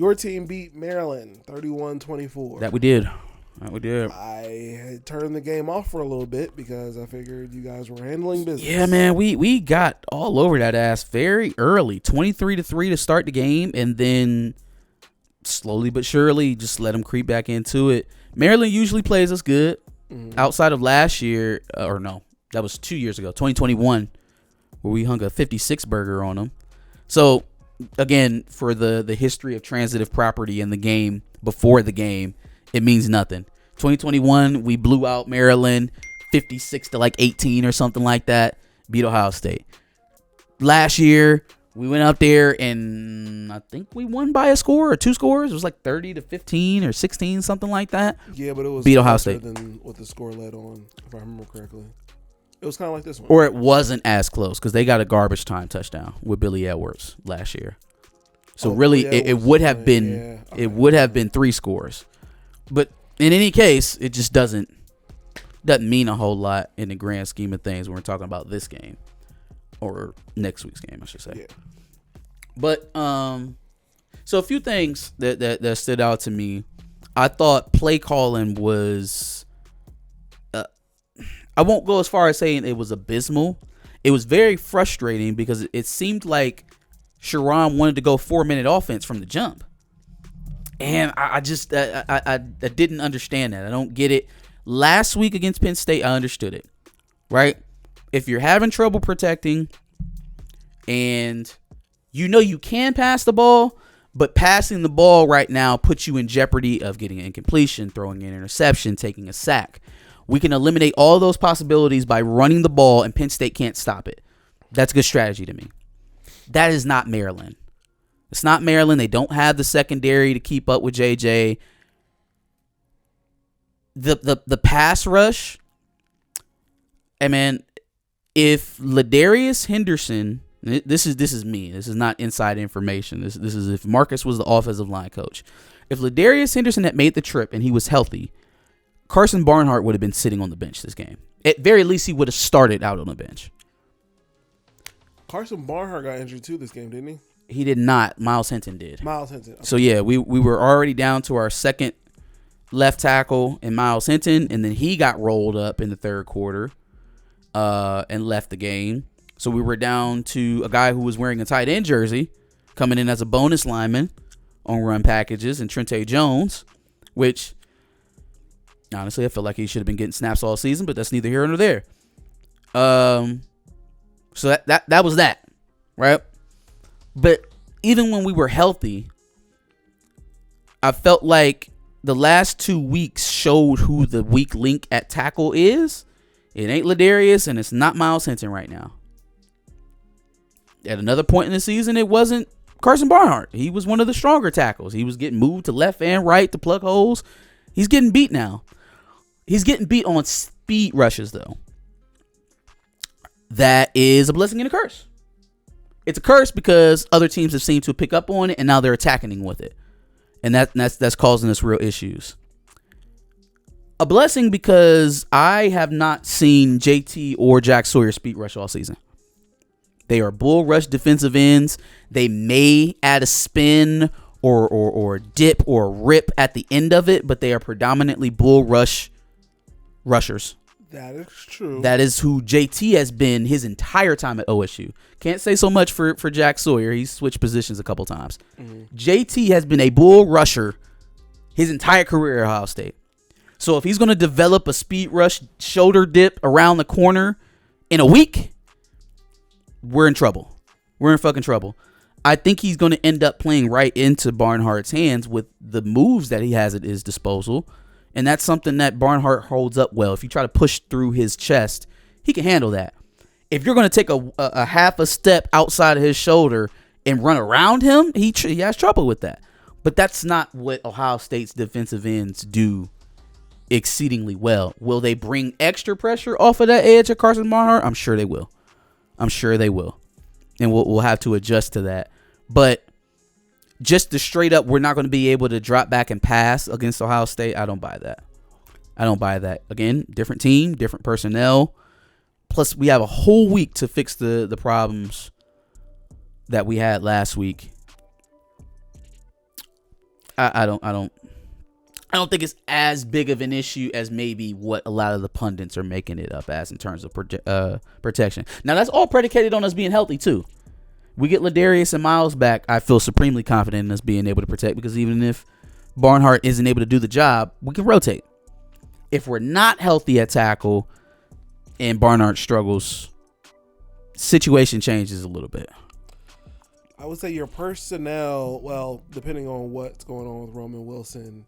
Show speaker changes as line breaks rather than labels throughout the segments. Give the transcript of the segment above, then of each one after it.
Your team beat Maryland 31-24.
That we did.
I had turned the game off for a little bit because I figured you guys were handling business.
Yeah, man, we got all over that ass very early, 23-3 to start the game, and then slowly but surely just let them creep back into it. Maryland usually plays us good. Outside of last year, or no, that was 2 years ago, 2021, where we hung a 56 burger on them. So again, for the history of transitive property in the game before the game, it means nothing. 2021, we blew out Maryland 56 to like 18 or something like that. Beat Ohio State. Last year, we went up there and I think we won by a score or 2 scores. It was like 30 to 15 or 16, something like that.
Yeah, but it was
beat Ohio
closer
State
than what the score led on, if I remember correctly. It was kind of like this one.
Or it wasn't as close because they got a garbage time touchdown with Billy Edwards last year. So really, it would have been it would have been 3 scores. But in any case, it just doesn't mean a whole lot in the grand scheme of things when we're talking about this game or next week's game, I should say.
Yeah.
But so a few things that stood out to me. I thought play calling was I won't go as far as saying it was abysmal. It was very frustrating because it seemed like Sharon wanted to go 4-minute offense from the jump. And I just I didn't understand that. I don't get it. Last week against Penn State, I understood it. Right? If you're having trouble protecting and you know you can pass the ball, but passing the ball right now puts you in jeopardy of getting an incompletion, throwing an interception, taking a sack. We can eliminate all those possibilities by running the ball, and Penn State can't stop it. That's a good strategy to me. That is not Maryland. It's not Maryland. They don't have the secondary to keep up with JJ. The pass rush, and man, if Ladarius Henderson, this is me. This is not inside information. This is if Marcus was the offensive line coach. If Ladarius Henderson had made the trip and he was healthy, Carson Barnhart would have been sitting on the bench this game. At very least, he would have started out on the bench.
Carson Barnhart got injured too this game, didn't he?
He did not. Miles Hinton did.
Miles Hinton. Okay.
So, yeah, we were already down to our second left tackle in Miles Hinton, and then he got rolled up in the third quarter and left the game. So we were down to a guy who was wearing a tight end jersey coming in as a bonus lineman on run packages, and Trente Jones, which honestly I feel like he should have been getting snaps all season, but that's neither here nor there. So that was that, right? But even when we were healthy, I felt like the last 2 weeks showed who the weak link at tackle is. It ain't Ladarius, and it's not Miles Hinton right now. At another point in the season, it wasn't Carson Barnhart. He was one of the stronger tackles. He was getting moved to left and right to plug holes. He's getting beat now. He's getting beat on speed rushes, though. That is a blessing and a curse. It's a curse because other teams have seemed to pick up on it, and now they're attacking with it. And that's causing us real issues. A blessing because I have not seen JT or Jack Sawyer speed rush all season. They are bull rush defensive ends. They may add a spin or dip or rip at the end of it, but they are predominantly bull rush rushers.
That is true.
That is who JT has been his entire time at OSU. Can't say so much for Jack Sawyer. He's switched positions a couple times. Mm-hmm. JT has been a bull rusher his entire career at Ohio State. So if he's going to develop a speed rush shoulder dip around the corner in a week, we're in trouble. We're in fucking trouble. I think he's going to end up playing right into Barnhart's hands with the moves that he has at his disposal. And that's something that Barnhart holds up well. If you try to push through his chest, he can handle that. If you're going to take a half a step outside of his shoulder and run around him, he has trouble with that. But that's not what Ohio State's defensive ends do exceedingly well. Will they bring extra pressure off of that edge of Carson Barnhart? I'm sure they will. And we'll have to adjust to that. But just the straight up, we're not going to be able to drop back and pass against Ohio State. I don't buy that. Again, different team, different personnel. Plus, we have a whole week to fix the problems that we had last week. I don't think it's as big of an issue as maybe what a lot of the pundits are making it up as in terms of protection. Now, that's all predicated on us being healthy, too. We get Ladarius and Miles back, I feel supremely confident in us being able to protect, because even if Barnhart isn't able to do the job, we can rotate. If we're not healthy at tackle and Barnhart struggles, situation changes a little bit.
I would say your personnel, well, depending on what's going on with Roman Wilson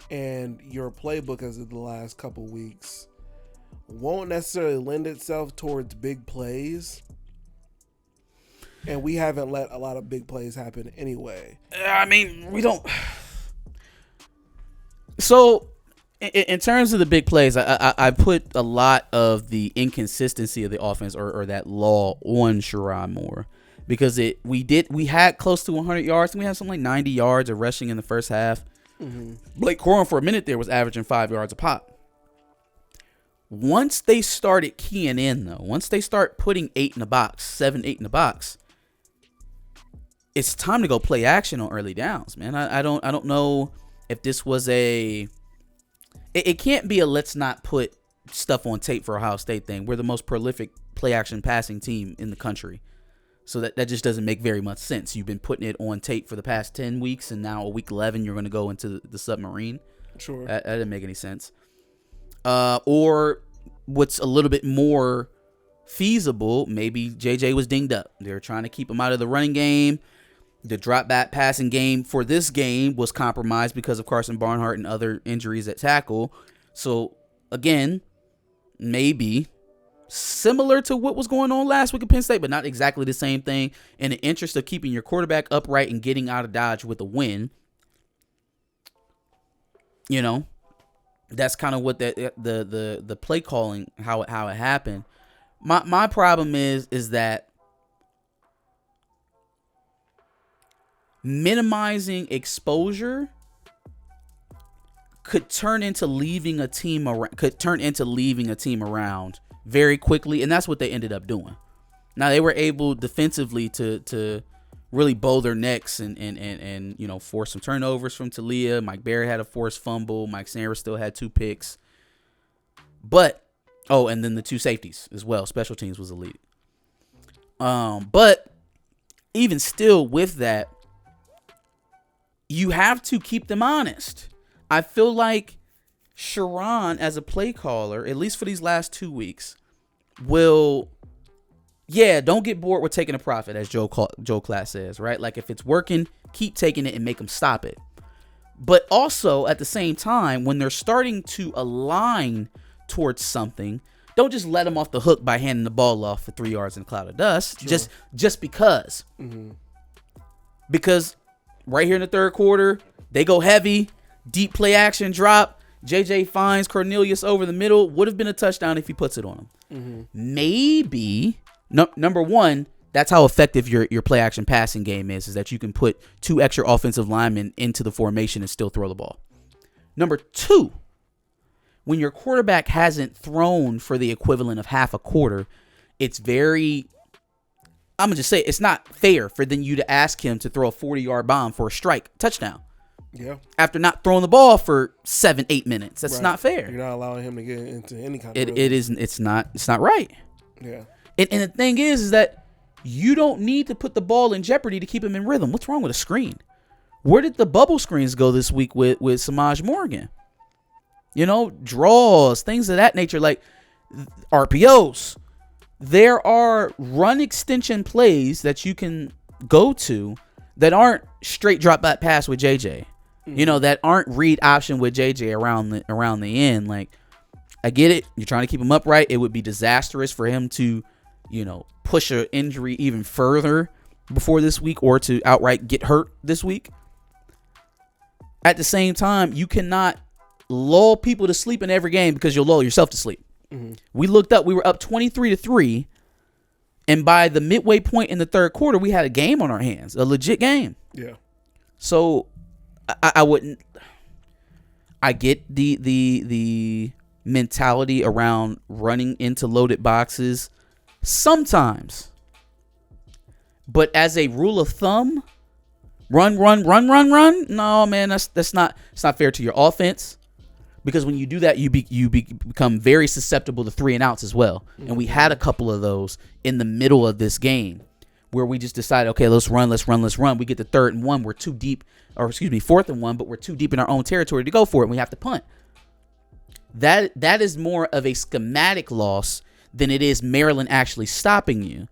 and your playbook as of the last couple weeks, won't necessarily lend itself towards big plays. And we haven't let a lot of big plays happen anyway.
I mean, we don't. So, in terms of the big plays, I put a lot of the inconsistency of the offense or that law on Sherrod Moore. Because we had close to 100 yards, and we had something like 90 yards of rushing in the first half. Mm-hmm. Blake Corum for a minute there was averaging 5 yards a pop. Once they started keying in, though, once they start putting 8 in the box, 7, 8 in the box, it's time to go play action on early downs, man. I don't know if this was it can't be a let's not put stuff on tape for Ohio State thing. We're the most prolific play action passing team in the country. So that just doesn't make very much sense. You've been putting it on tape for the past 10 weeks, and now week 11 you're going to go into the submarine.
Sure.
That didn't make any sense. Or what's a little bit more feasible, maybe JJ was dinged up. They're trying to keep him out of the running game. The drop back passing game for this game was compromised because of Carson Barnhart and other injuries at tackle. So, again, maybe similar to what was going on last week at Penn State, but not exactly the same thing. In the interest of keeping your quarterback upright and getting out of Dodge with a win, you know, that's kind of what the play calling, how it happened. My problem is that minimizing exposure could turn into leaving a team around very quickly, and that's what they ended up doing. Now, they were able defensively to really bow their necks and you know, force some turnovers from Talia. Mike Barrett had a forced fumble. Mike Sanders still had 2 picks. But and then the 2 safeties as well. Special teams was elite. But even still with that, you have to keep them honest. I feel like Sherrod, as a play caller, at least for these last 2 weeks, don't get bored with taking a profit, as Joe Klatt says, right? Like, if it's working, keep taking it and make them stop it. But also, at the same time, when they're starting to align towards something, don't just let them off the hook by handing the ball off for 3 yards in a cloud of dust, sure. just because. Mm-hmm. Because right here in the third quarter, they go heavy, deep play action drop. JJ finds Cornelius over the middle. Would have been a touchdown if he puts it on him. Mm-hmm. Maybe, number one, that's how effective your play action passing game is that you can put 2 extra offensive linemen into the formation and still throw the ball. Number 2, when your quarterback hasn't thrown for the equivalent of half a quarter, it's very, I'm going to just say, it's not fair for then you to ask him to throw a 40-yard bomb for a strike touchdown.
Yeah.
After not throwing the ball for 7-8 minutes. That's not fair.
You're not allowing him to get into any kind of rhythm.
It's not right.
Yeah.
And the thing is that you don't need to put the ball in jeopardy to keep him in rhythm. What's wrong with a screen? Where did the bubble screens go this week with Samaj Morgan? You know, draws, things of that nature, like RPOs. There are run extension plays that you can go to that aren't straight drop back pass with JJ. You know, that aren't read option with JJ around the end. Like, I get it. You're trying to keep him upright. It would be disastrous for him to, you know, push an injury even further before this week or to outright get hurt this week. At the same time, you cannot lull people to sleep in every game because you'll lull yourself to sleep. Mm-hmm. We looked up. We were up 23-3. And by the midway point in the third quarter, we had a game on our hands, a legit game.
Yeah.
So I wouldn't. I get the mentality around running into loaded boxes sometimes, but as a rule of thumb, Run. No, man, it's not fair to your offense, because when you do that, you become very susceptible to 3 and outs as well. And we had a couple of those in the middle of this game where we just decided, okay, let's run. We get to 3rd and 1, we're too deep, or 4th and 1, but we're too deep in our own territory to go for it, and we have to punt. That is more of a schematic loss than it is Maryland actually stopping you.